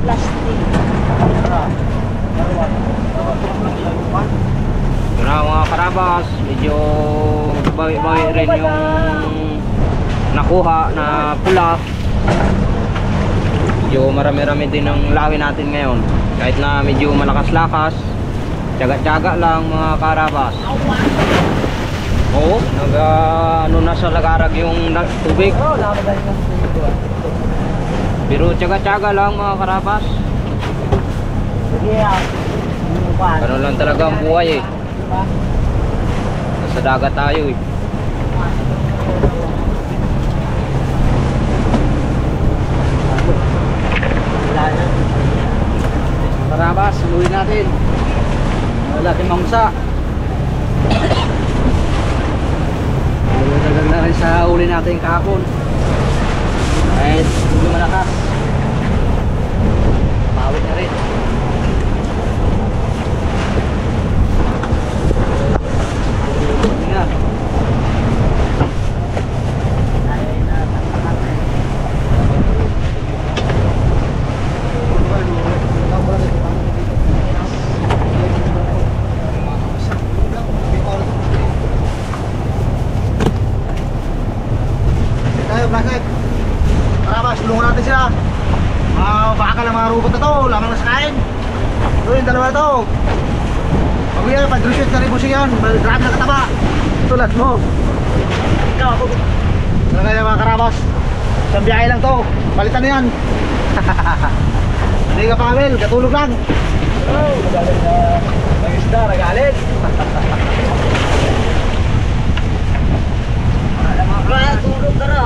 plastic. Ito na mga karabas, medyo bawi-bawi rin yung nakuha na pula. Medyo marami-rami din ang lawi natin ngayon. Kahit na medyo malakas-lakas, tiyaga-tiyaga lang mga karabas. Oo, ano na sa lagarag yung tubig. Pero tiyaga-tiyaga lang mga karabas. Ganun lang talaga ang buhay eh. Nasa dagat tayo eh. Karabas, uwi natin. Wala tayong mangsa. Dagang na rin sa uli natin kahapon. Kahit hindi malakas. Pawit na rin. Tulungan natin sila. Baka lang mga robot na to, lamang na sa kain. Ito yung dalawa na to. Pag yan, pag-reshoot na rin po siya yan. Grabe na kataba. Tulad mo. Ano kaya mga karabas? Isang biyahe lang to. Palitan na yan. Hindi ka pa Kamil, katulog lang. Magalit na mag-isda, nagalit. Kaya tulog ka na.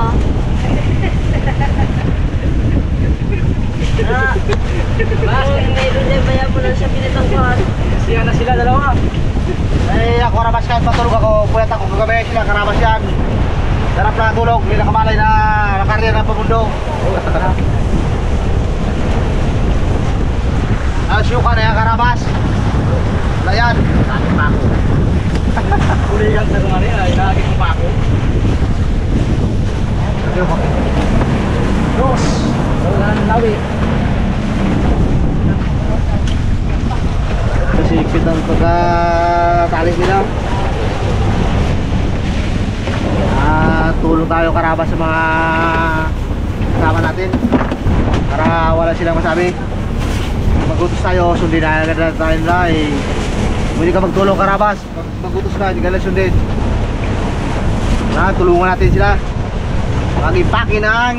Bakit mayroon dyan bayan mo lang siya pinitangkuhan? Siya na sila dalawa. Eh ako karabas kahit matulog ako, puyat ako kagabi sila karabas yan. Sarap na tulog, may nakamalay na nakarya ng pamundo. Asyuka na yan karabas. Wala yan. Lagi pa ako. Kuligan sa kumari ay lagi mo pa ako. Dos. Wala nang lawi. Kasi ikit ang pagkakali nila. Tulong tayo karabas sa mga kasama natin para wala silang masabi. Magutos tayo, sundin na agad tayo nila eh. Hindi ka magtulong karabas. Magutos ka, hindi ka lang sundin. Tulungan natin sila mag-impake ng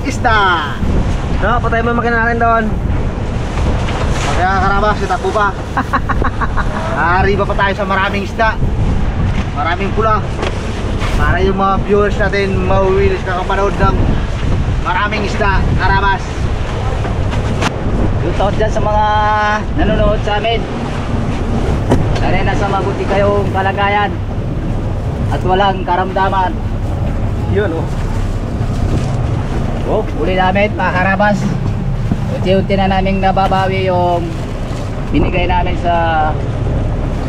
isda. No, patay mo yung makina natin doon. Kaya karabas, itakbo pa. Arriba pa tayo sa maraming isda, maraming pula, para yung mga viewers natin mauwilis na kapanood ng maraming isda, karabas. Shoutout dyan sa mga nanonood sa amin. Sana nasa mabuti kayong kalagayan at walang karamdaman. Yun oh. Oh, uli namin mga karabas. Unti-unti na namin nababawi yung binigay namin sa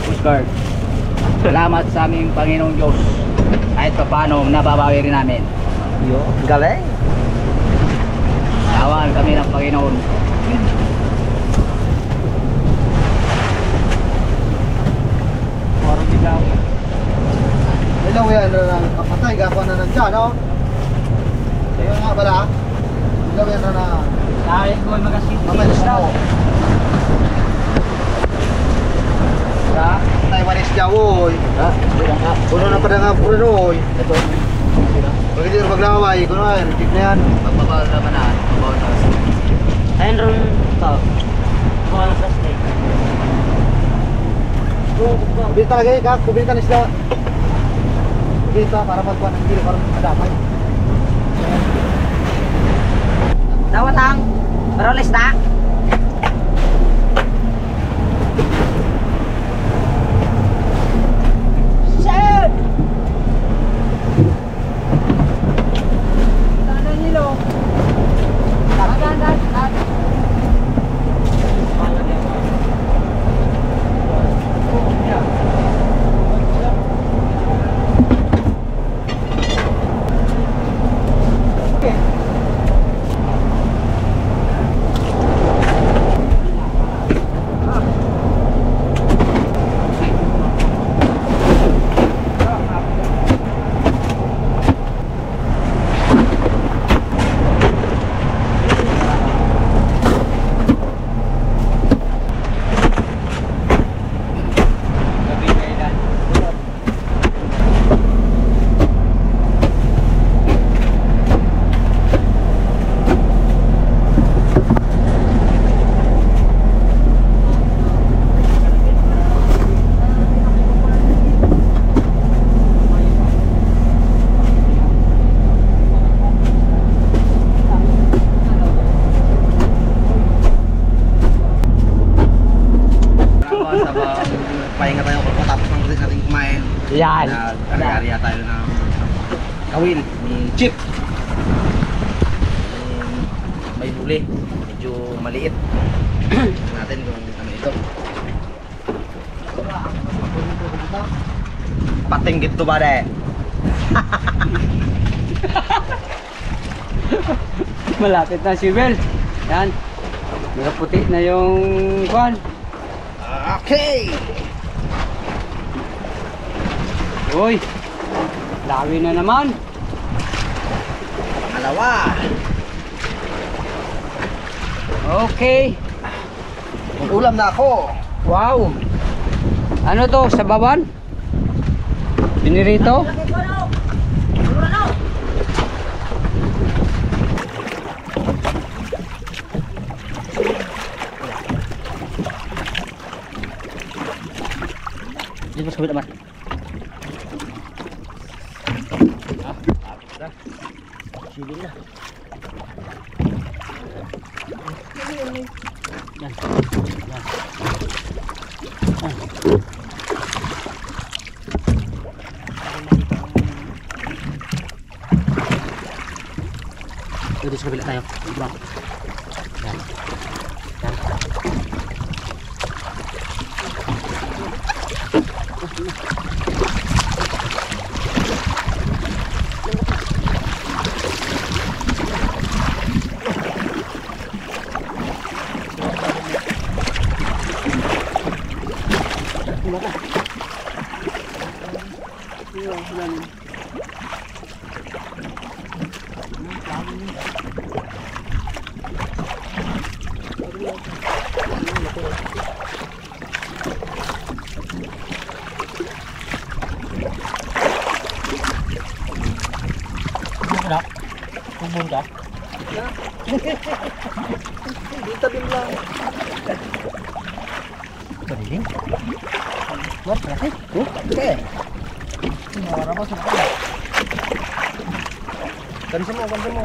Coast Guard. Salamat sa aming Panginoong Diyos. Kahit pa paano nababawi rin namin. Yo, galing. Tawaan kami ng Panginoon. Parang biglang ilaw yan na kapatay, gagawa na nandiyan, no? Ayun nga pala, ilaw yan na Kahit mo magasin mamalis na ako. Taiwanese dyan, oy. Puno na pa na nga puro, oy. Ito. Pag hindi na maglaway, kuno ay, reject na yan. Magbabawal naman na. Magbabawal na kasi. Ayun rin ito. Magbabawal na kasi. Kubili talaga eh, kak. Kubili ka na isda. Kubili ka para magkuhan ng gili, para madamay. Dawatang. Baroles na. Shit! Tanan nilo. Dagan. Yan. Nag-area tayo ng kawil ni Chip. May huli. Medyo maliit. Tingnan natin kung ano ito. Patinggit to ba de? Malapit na si Bel. Yan. Puti na yung kwan. Okay! Uy. Dami na naman. Pangalawa. Okay. Ulam na ako. Wow. Ano to? Sabawan? Pinirito? Dito sa kabila, Mar. Sige na. Yan. Dito sa kabila tayo. Diba? Yan. Yan. Kumbun ka? Dito din lang. Pariling? What? Laki? Oh, Okay. Mawara ba sa mga? Gansa mo, gansa mo.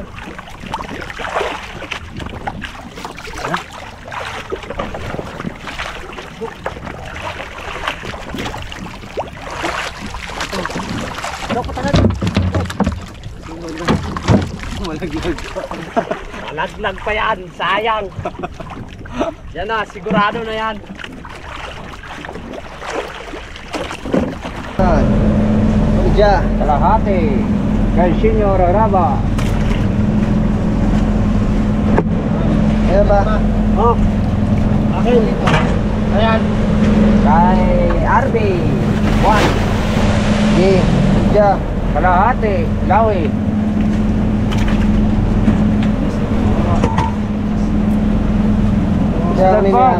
Ano ko talaga? Laglag pa yan. Sayang. Yan na. Sigurado na yan. Ija. Kalahati. Kay Senyor Araba. Ayan ba? Oh. Akin. Ayan. Kay Arby. 1. Sige. Ija. Kalahati. Lawi. Ija kami niya.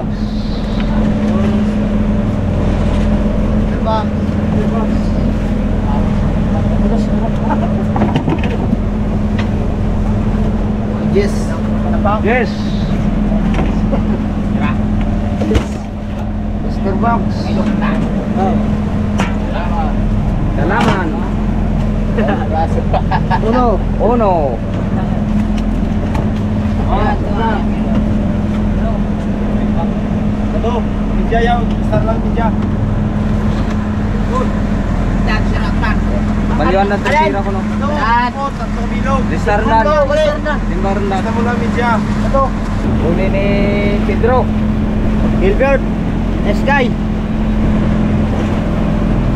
Yes. Yes. Mr. Box. Salaman. Uno. Uno. Ito. Ninja yaw. Star lang ninja. Baliwan na tira ko no. Tatlo bilog. Lisarnan. Limbarnan. Basta mo lang ninja. Ito. Uli ni Pedro. Gilbert. Sky.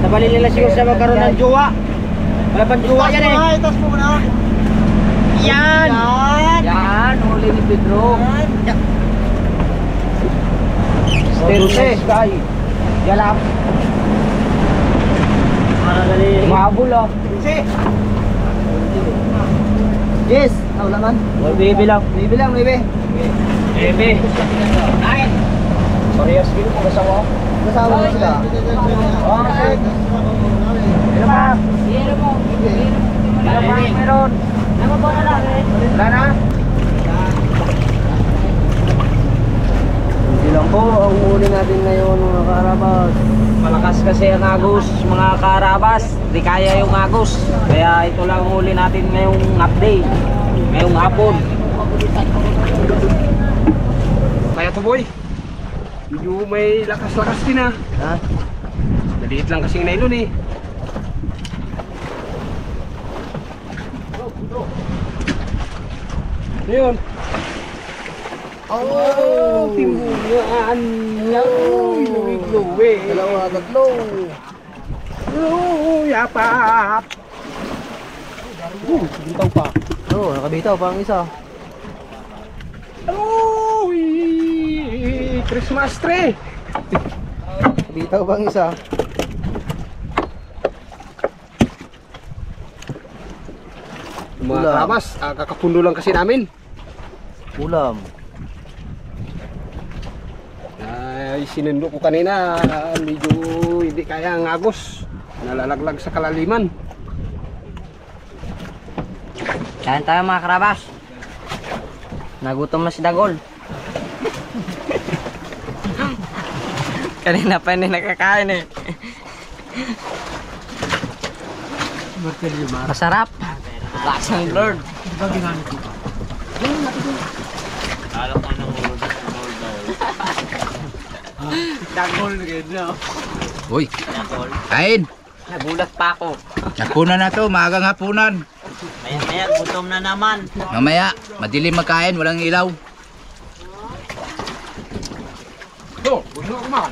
Sa bali nila siguro siya magkaroon ng jowa. Wala pang jowa yan eh. Itas mo na. Yan. Yan, uli ni Pedro. Still Sky. Yalam. Umabol ah. Yes. Wala man. Bibi lang. Bibi lang, bibi. Bibi. Nine. Parehas din kung kasama. Kasama mo sila. Okay. Meron ba? Meron ba? Meron. Wala na? Hindi lang po ang huli natin ngayon mga karabas. Malakas kasi ang agos mga karabas. Di kaya yung agos. Kaya ito lang huli natin ngayong update. Ngayong hapon. Kaya to boy. Medyo may lakas-lakas din ah. Ha? Maliit lang kasing nylon eh. Yun. Oh, timbungan. Luwi. Dalawa, tatlo. Oh, yapap. Bitaw pa. Oo, nakabitaw pa ang isa. Oh, Christmas tree. Bitaw pa ang isa. Mga Ulam. karabas, kakapundo lang kasi namin. Ulam. Ay, sinundo ko kanina, medyo hindi kaya ang agos. Nalalaglag sa kalaliman. Kain tayo mga karabas. Nagutom na si Dagol. Kanina pa hindi nakakain eh. Masarap. Lasang Lord. Dagol na. Uy, kain. Nagulat pa ako. Hapunan na to, maagang hapunan. Maya-maya gutom na naman. Mamaya, madilim magkain, walang ilaw. Oh, gusto ko man.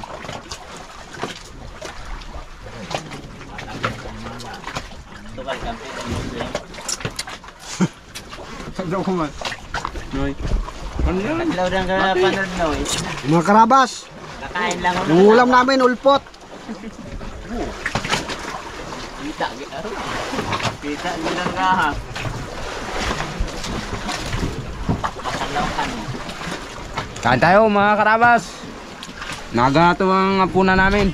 Ano ko man? Noy. Naglaw lang ka na panood no. Mga karabas, Kakain lang ako. yung ulam namin, ulpot. Kita. Kita lang ka ha. Pasalaw ka no. Kain tayo mga karabas. Naga ito ang hapunan namin.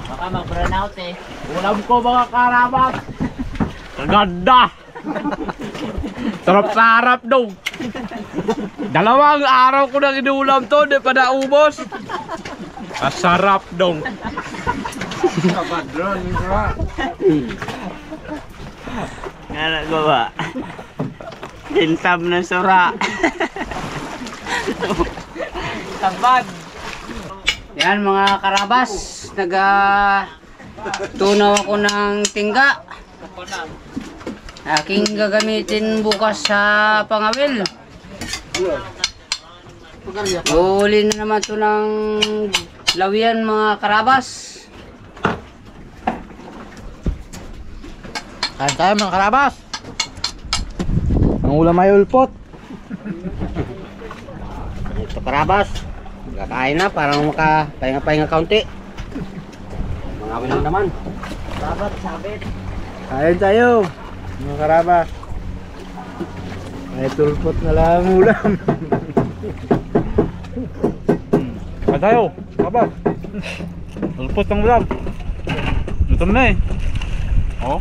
Baka mag-burn out eh. Ulam ko mga karabas. Kaganda. Sarap sa harap daw. Dalawang araw ko nang inuulam to, di pa naubos. Masarap daw. Nga nagawa. Tinsab ng sura. Tabad. Yan mga karabas, tunaw ako ng tingga. Aking gagamitin bukas sa pangawil. Uhuli na naman ito ng lawian mga karabas. Kain tayo mga karabas. Ang ulam ay ulpot. Ito karabas. Kakain na para makapahinga-pahinga kaunti. Mangawin lang naman. Babat, sabit. Kain tayo, mga karabas. May tulpot na lang ang ulam. Kain tayo, karabas. Ulpot ng ulam. Gutom na eh. Oh.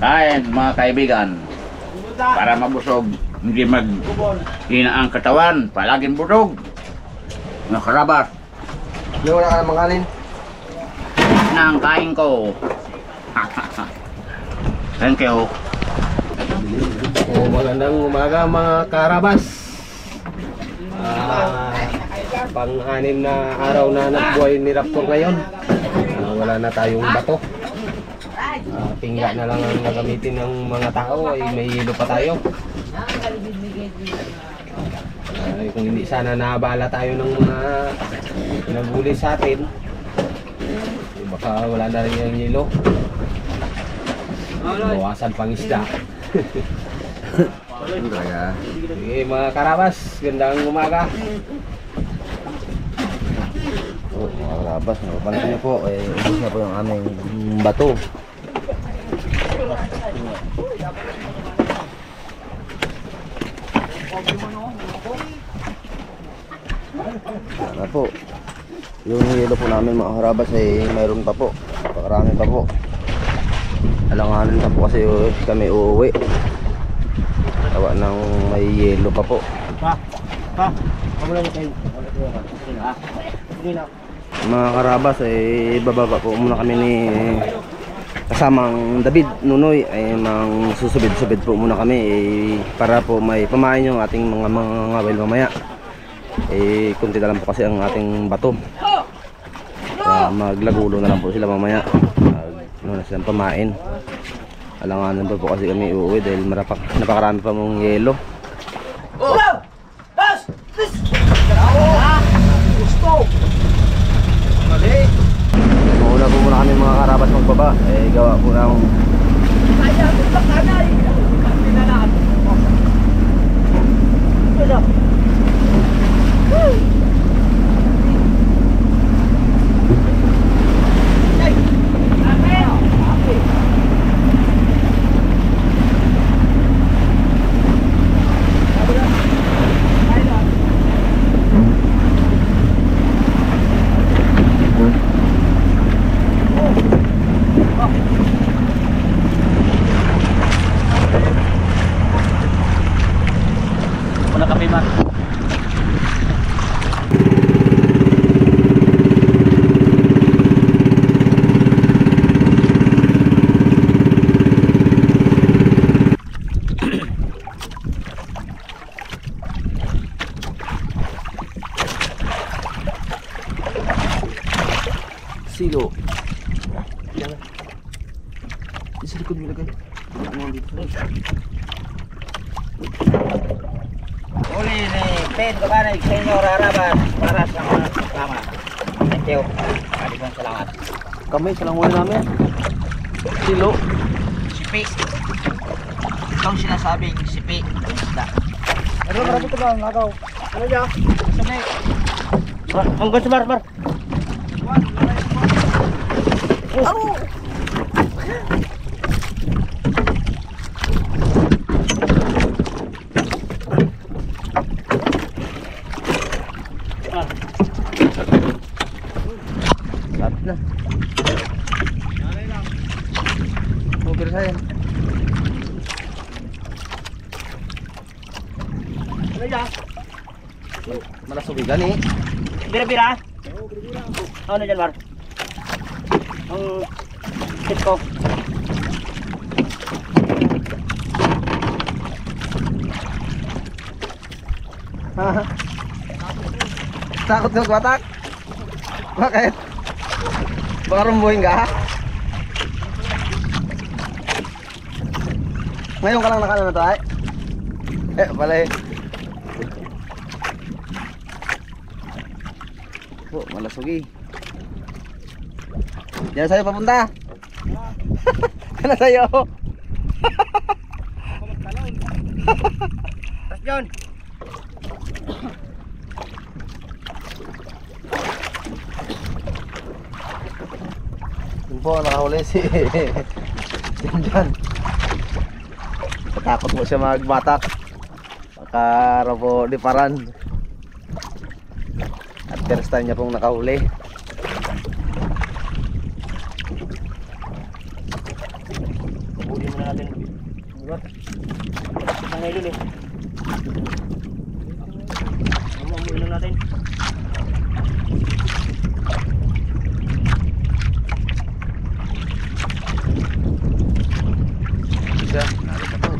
Kain mga kaibigan. Para mabusog, hindi maghina ang katawan, palaging busog. Mga karabas, Yung wala ka na makanin. na ang kain ko. Thank you. Magandang umaga mga karabas. Pang-anim na araw na nagbuhay ni Raptor ngayon. Wala na tayong bato. Tingga na lang ang gagamitin ng mga tao ay may hilo pa tayo. Ay, kung hindi sana nabala tayo ng mga naghuli sa atin, baka wala na rin yung hilo. Bawasan pang isda. Sige mga karabas, gandang umaga. Mga karabas, napapansin niyo po, ubos na po yung aming bato. Ano po, yung yelo po namin mga karabas ay mayroon pa po, pakarami pa po. Alanganin pa po kasi kami uuwi. Tawa ng may yelo pa po. Mga karabas ay bababa po muna kami ni kasamang David Nunoy ay susubid-subid po muna kami para po may pamain yung ating mga ngawil mamaya. Kunti na lang po kasi ang ating bato. Maglagulo na lang po sila mamaya. Ano na silang pamain. Alanganan pa po kasi kami uuwi dahil napakarami pa mong yelo. Mauna po muna kami mga karabas magbaba. Gawa po ng Muna kami man. silo. Sa likod mo lagay. Uli ni Pen Kabanay, Senyor Arabas, para sa mga kasama. Thank you. Maraming salamat. Kami sa lang huli namin. Silo. Sipi. Ikaw sinasabing sipi. Isda. Ano marami ito ba? Nagaw. Ano niya? Sabi. Hanggang sa bar. Sarap na. Okay saya. Ano niya? Malasog gani. Bira-bira. Ano na dyan, Mar? Ang tip ko. Takot ka batak? Bakit? Baka rumbuhin ka? Ngayon ka lang nakala na tayo? Pala eh. Oh, malasugi. Diyan sa'yo papunta. Diyan sa'yo. Tapos yun. Yun po, nakahuli si Diyan. Natakot mo siya magbatak. Baka raw po liparan. At first time niya pong nakahuli. Huli muna natin. Isang ngayon eh. Huli na natin. Siya, narito po.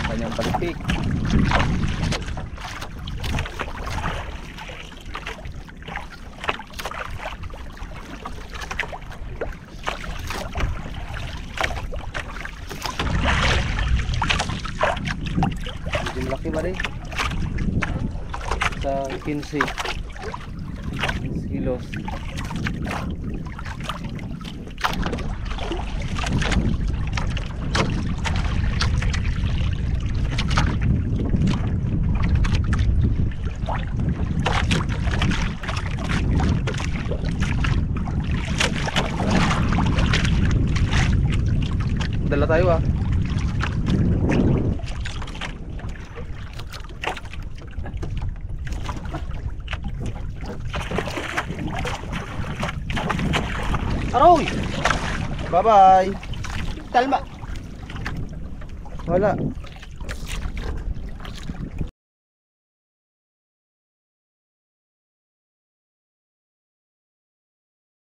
Kanyang palipik. Medyo malaki ba rin? Sa 15 kilos. Dala tayo ah. Aroy! Bye bye. Talma. Wala.